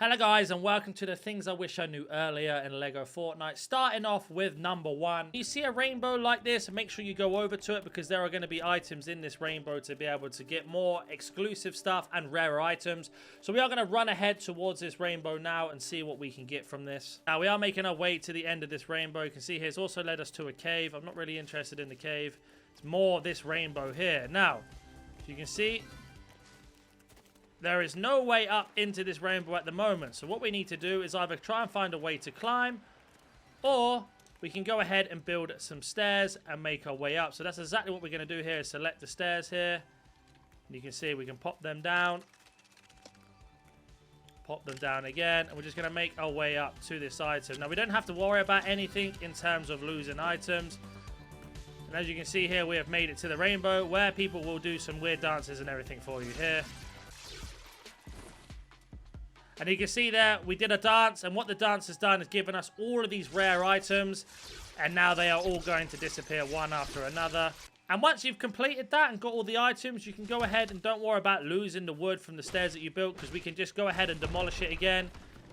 Hello guys and welcome to the things I wish I knew earlier in Lego Fortnite. Starting off with number one. You see a rainbow like this, make sure you go over to it because there are going to be items in this rainbow to be able to get more exclusive stuff and rarer items. So we are going to run ahead towards this rainbow now and see what we can get from this. Now we are making our way to the end of this rainbow. You can see here it's also led us to a cave. I'm not really interested in the cave. It's more this rainbow here. Now, as you can see, there is no way up into this rainbow at the moment. So what we need to do is either try and find a way to climb, or we can go ahead and build some stairs and make our way up. So that's exactly what we're going to do here, is select the stairs here. And you can see we can pop them down. Pop them down again. And we're just going to make our way up to this item. Now we don't have to worry about anything in terms of losing items. And as you can see here, we have made it to the rainbow where people will do some weird dances and everything for you here. And you can see there, we did a dance, and what the dance has done is given us all of these rare items, and now they are all going to disappear one after another. And once you've completed that and got all the items, you can go ahead and don't worry about losing the wood from the stairs that you built, because we can just go ahead and demolish it again,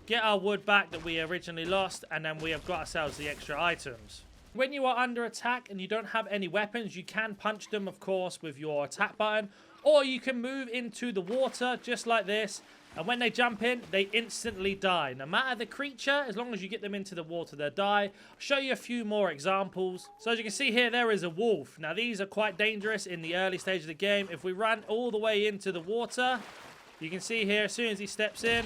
get our wood back that we originally lost, and then we have got ourselves the extra items. When you are under attack and you don't have any weapons, you can punch them, of course, with your attack button, or you can move into the water just like this. And when they jump in, they instantly die. No matter the creature, as long as you get them into the water, they'll die. I'll show you a few more examples. So as you can see here, there is a wolf. Now, these are quite dangerous in the early stage of the game. If we run all the way into the water, you can see here, as soon as he steps in,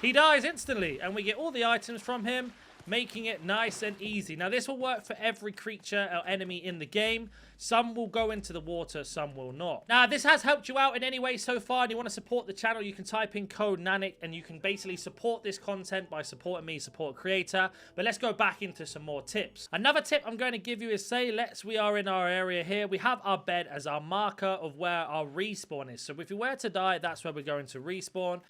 he dies instantly. And we get all the items from him, making it nice and easy. Now, this will work for every creature or enemy in the game. Some will go into the water, some will not. Now, if this has helped you out in any way so far and you want to support the channel, you can type in code NANIC and you can basically support this content by supporting me, support creator. But let's go back into some more tips. Another tip I'm going to give you is, say, we are in our area here. We have our bed as our marker of where our respawn is. So if we were to die, that's where we're going to respawn.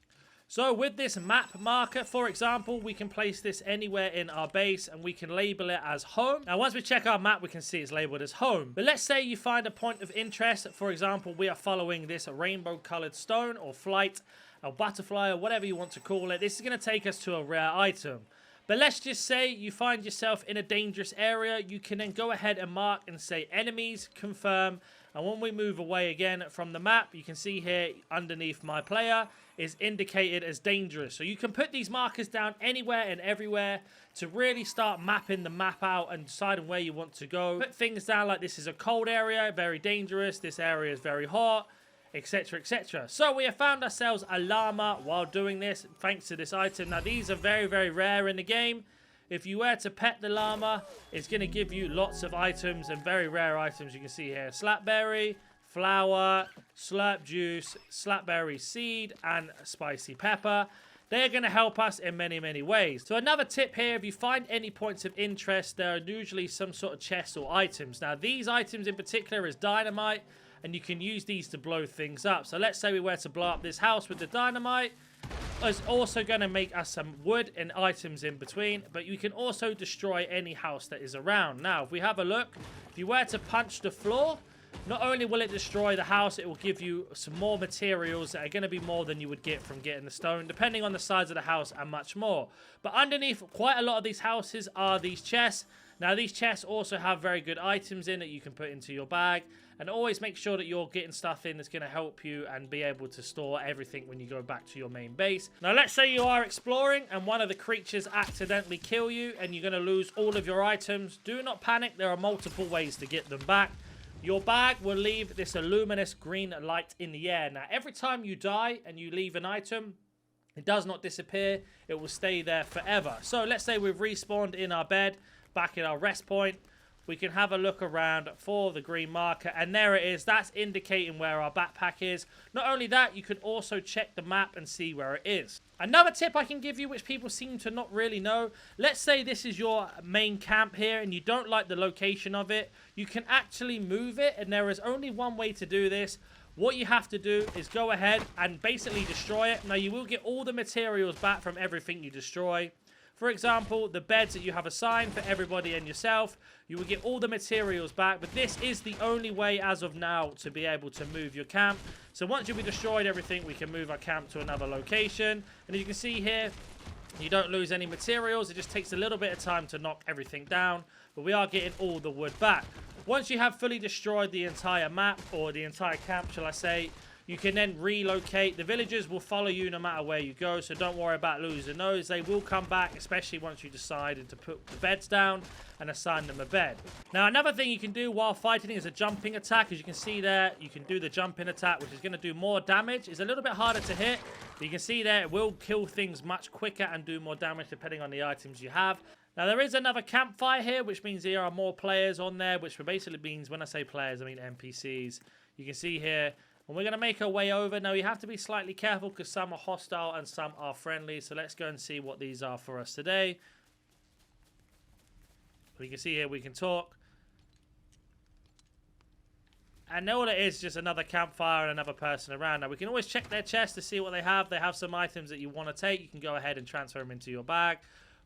So with this map marker, for example, we can place this anywhere in our base and we can label it as home. Now, once we check our map, we can see it's labeled as home. But let's say you find a point of interest. For example, we are following this rainbow colored stone or flight, or butterfly, or whatever you want to call it. This is going to take us to a rare item. But let's just say you find yourself in a dangerous area. You can then go ahead and mark and say enemies, confirm. And when we move away again from the map, you can see here underneath my player is indicated as dangerous. So you can put these markers down anywhere and everywhere to really start mapping the map out and deciding where you want to go. Put things down like this is a cold area, very dangerous. This area is very hot, etc, etc. So we have found ourselves a llama while doing this, thanks to this item. Now, these are very, very rare in the game. If you were to pet the llama, it's going to give you lots of items and very rare items. You can see here, slapberry, flour, slurp juice, slapberry seed, and spicy pepper. They're going to help us in many, many ways. So another tip here, if you find any points of interest, there are usually some sort of chests or items. Now, these items in particular is dynamite, and you can use these to blow things up. So let's say we were to blow up this house with the dynamite. It's also going to make us some wood and items in between, but you can also destroy any house that is around. Now, if we have a look, if you were to punch the floor, not only will it destroy the house, it will give you some more materials that are going to be more than you would get from getting the stone, depending on the size of the house and much more. But underneath quite a lot of these houses are these chests. Now, these chests also have very good items in that you can put into your bag. And always make sure that you're getting stuff in that's going to help you and be able to store everything when you go back to your main base. Now, let's say you are exploring and one of the creatures accidentally kill you and you're going to lose all of your items. Do not panic. There are multiple ways to get them back. Your bag will leave this luminous green light in the air. Now, every time you die and you leave an item, it does not disappear. It will stay there forever. So let's say we've respawned in our bed, back in our rest point. We can have a look around for the green marker, and there it is. That's indicating where our backpack is. Not only that, you can also check the map and see where it is. Another tip I can give you, which people seem to not really know, let's say this is your main camp here and you don't like the location of it. You can actually move it, and there is only one way to do this. What you have to do is go ahead and basically destroy it. Now, you will get all the materials back from everything you destroy. For example, the beds that you have assigned for everybody and yourself, you will get all the materials back, but this is the only way as of now to be able to move your camp. So once you've destroyed everything, we can move our camp to another location. And as you can see here, you don't lose any materials. It just takes a little bit of time to knock everything down, but we are getting all the wood back. Once you have fully destroyed the entire map, or the entire camp, shall I say, you can then relocate. The villagers will follow you no matter where you go, so don't worry about losing those. They will come back, especially once you decide to put the beds down and assign them a bed. Now, another thing you can do while fighting is a jumping attack. As you can see there, you can do the jumping attack, which is going to do more damage. It's a little bit harder to hit, but you can see there, it will kill things much quicker and do more damage depending on the items you have. Now, there is another campfire here, which means there are more players on there, which basically means, when I say players, I mean NPCs. You can see here, and we're going to make our way over. Now, you have to be slightly careful because some are hostile and some are friendly. So let's go and see what these are for us today. You can see here we can talk. And all it is just another campfire and another person around. Now, we can always check their chest to see what they have. They have some items that you want to take. You can go ahead and transfer them into your bag.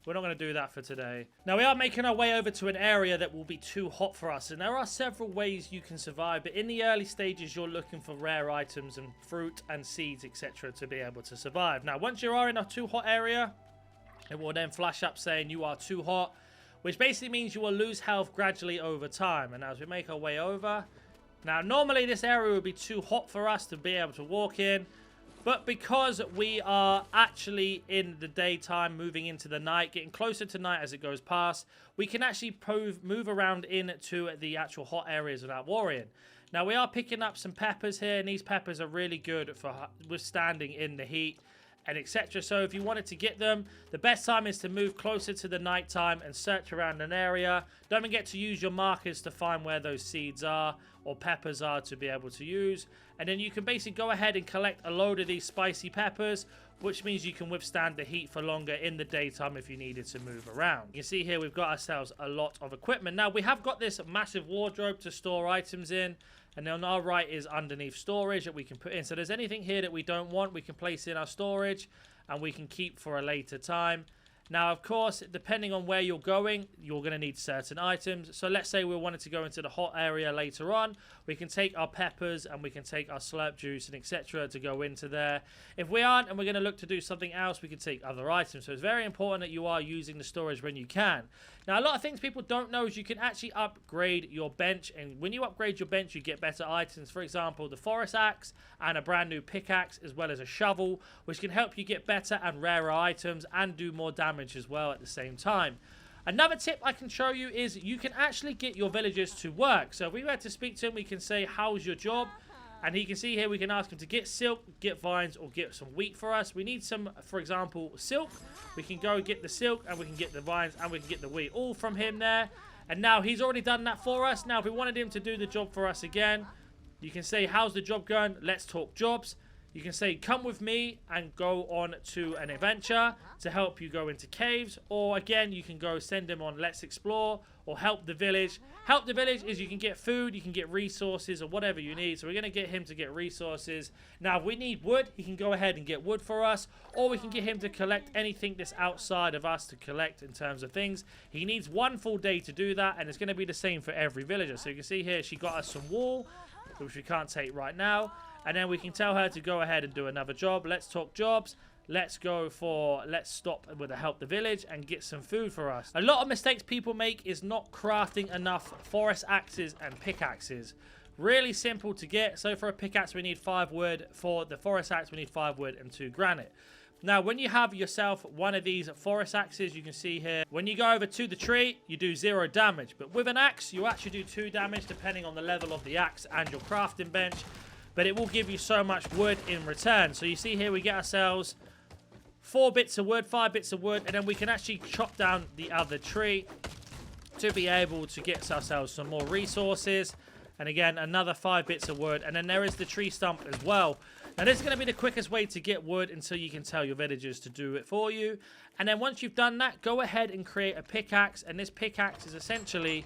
We're not going to do that for today. Now, we are making our way over to an area that will be too hot for us. And there are several ways you can survive. But in the early stages, you're looking for rare items and fruit and seeds, etc. to be able to survive. Now, once you are in a too hot area, it will then flash up saying you are too hot, which basically means you will lose health gradually over time. And as we make our way over, now, normally this area would be too hot for us to be able to walk in. But because we are actually in the daytime, moving into the night, getting closer to night as it goes past, we can actually move around into the actual hot areas without worrying. Now, we are picking up some peppers here, and these peppers are really good for withstanding in the heat and etc. So if you wanted to get them, the best time is to move closer to the night time and search around an area. Don't forget to use your markers to find where those seeds are or peppers are to be able to use. And then you can basically go ahead and collect a load of these spicy peppers, which means you can withstand the heat for longer in the daytime if you needed to move around. You can see here we've got ourselves a lot of equipment. Now, we have got this massive wardrobe to store items in. And then on our right is underneath storage that we can put in. So there's anything here that we don't want, we can place in our storage and we can keep for a later time. Now, of course, depending on where you're going, you're going to need certain items. So let's say we wanted to go into the hot area later on. We can take our peppers and we can take our slurp juice and etc. to go into there. If we aren't and we're going to look to do something else, we can take other items. So it's very important that you are using the storage when you can. Now, a lot of things people don't know is you can actually upgrade your bench. And when you upgrade your bench, you get better items. For example, the forest axe and a brand new pickaxe, as well as a shovel, which can help you get better and rarer items and do more damage as well at the same time. Another tip I can show you is you can actually get your villagers to work. So if we were to speak to him, we can say, how's your job? And he can see here, we can ask him to get silk, get vines, or get some wheat for us. We need some, for example, silk. We can go get the silk, and we can get the vines, and we can get the wheat. All from him there. And now he's already done that for us. Now, if we wanted him to do the job for us again, you can say, how's the job going? Let's talk jobs. You can say, come with me and go on to an adventure to help you go into caves. Or again, you can go send him on Let's Explore or Help the Village. Help the Village is you can get food, you can get resources or whatever you need. So we're going to get him to get resources. Now, if we need wood, he can go ahead and get wood for us. Or we can get him to collect anything that's outside of us to collect in terms of things. He needs one full day to do that, and it's going to be the same for every villager. So you can see here, she got us some wool, which we can't take right now. And then we can tell her to go ahead and do another job. Let's talk jobs. Let's stop with the Help the Village and get some food for us. A lot of mistakes people make is not crafting enough forest axes and pickaxes. Really simple to get. So for a pickaxe, we need 5 wood. For the forest axe, we need 5 wood and 2 granite. Now, when you have yourself one of these forest axes, you can see here, when you go over to the tree, you do 0 damage. But with an axe, you actually do 2 damage depending on the level of the axe and your crafting bench. But it will give you so much wood in return. So you see here, we get ourselves 4 bits of wood, 5 bits of wood, and then we can actually chop down the other tree to be able to get ourselves some more resources. And again, another 5 bits of wood. And then there is the tree stump as well. Now, this is going to be the quickest way to get wood until you can tell your villagers to do it for you. And then once you've done that, go ahead and create a pickaxe. And this pickaxe is essentially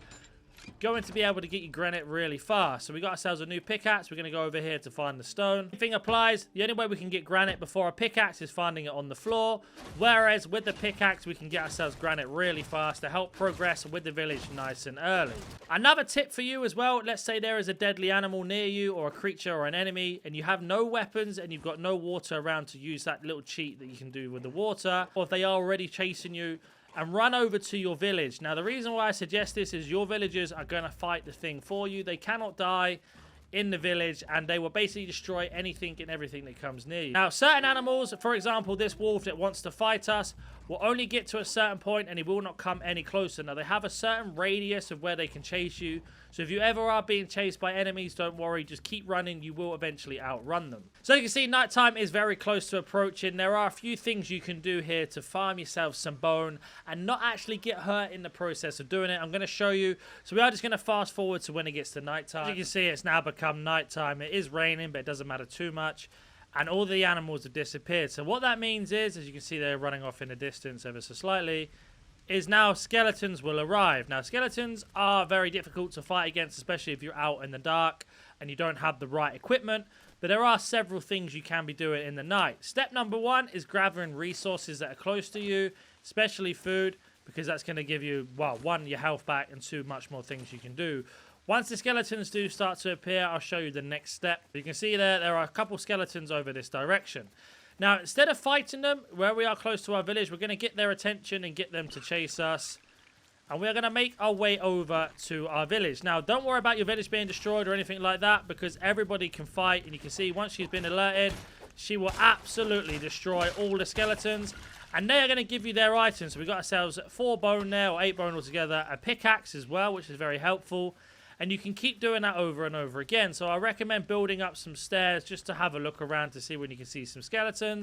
going to be able to get you granite really fast. So we got ourselves a new pickaxe. We're going to go over here to find the stone. Thing applies. The only way we can get granite before a pickaxe is finding it on the floor. Whereas with the pickaxe, we can get ourselves granite really fast to help progress with the village nice and early. Another tip for you as well. Let's say there is a deadly animal near you, or a creature or an enemy, and you have no weapons and you've got no water around to use that little cheat that you can do with the water. Or if they are already chasing you, and run over to your village. Now, the reason why I suggest this is your villagers are going to fight the thing for you. They cannot die in the village, and they will basically destroy anything and everything that comes near you. Now, certain animals, for example, this wolf that wants to fight us, will only get to a certain point and he will not come any closer. Now, they have a certain radius of where they can chase you. So if you ever are being chased by enemies, don't worry, just keep running. You will eventually outrun them. So you can see nighttime is very close to approaching. There are a few things you can do here to farm yourself some bone and not actually get hurt in the process of doing it. I'm going to show you. So we are just going to fast forward to when it gets to nighttime. As you can see, it's now become nighttime. It is raining, but it doesn't matter too much. And all the animals have disappeared. So what that means is, as you can see, they're running off in the distance ever so slightly, is now skeletons will arrive. Now, skeletons are very difficult to fight against, especially if you're out in the dark and you don't have the right equipment. But there are several things you can be doing in the night. Step number one is gathering resources that are close to you, especially food, because that's going to give you, well, one, your health back, and two, much more things you can do. Once the skeletons do start to appear, I'll show you the next step. You can see there are a couple skeletons over this direction. Now, instead of fighting them, where we are close to our village, we're going to get their attention and get them to chase us. And we're going to make our way over to our village. Now, don't worry about your village being destroyed or anything like that, because everybody can fight. And you can see once she's been alerted, she will absolutely destroy all the skeletons. And they are going to give you their items. So we've got ourselves 4 bone there, or 8 bone altogether. A pickaxe as well, which is very helpful. And you can keep doing that over and over again. So I recommend building up some stairs just to have a look around to see when you can see some skeletons.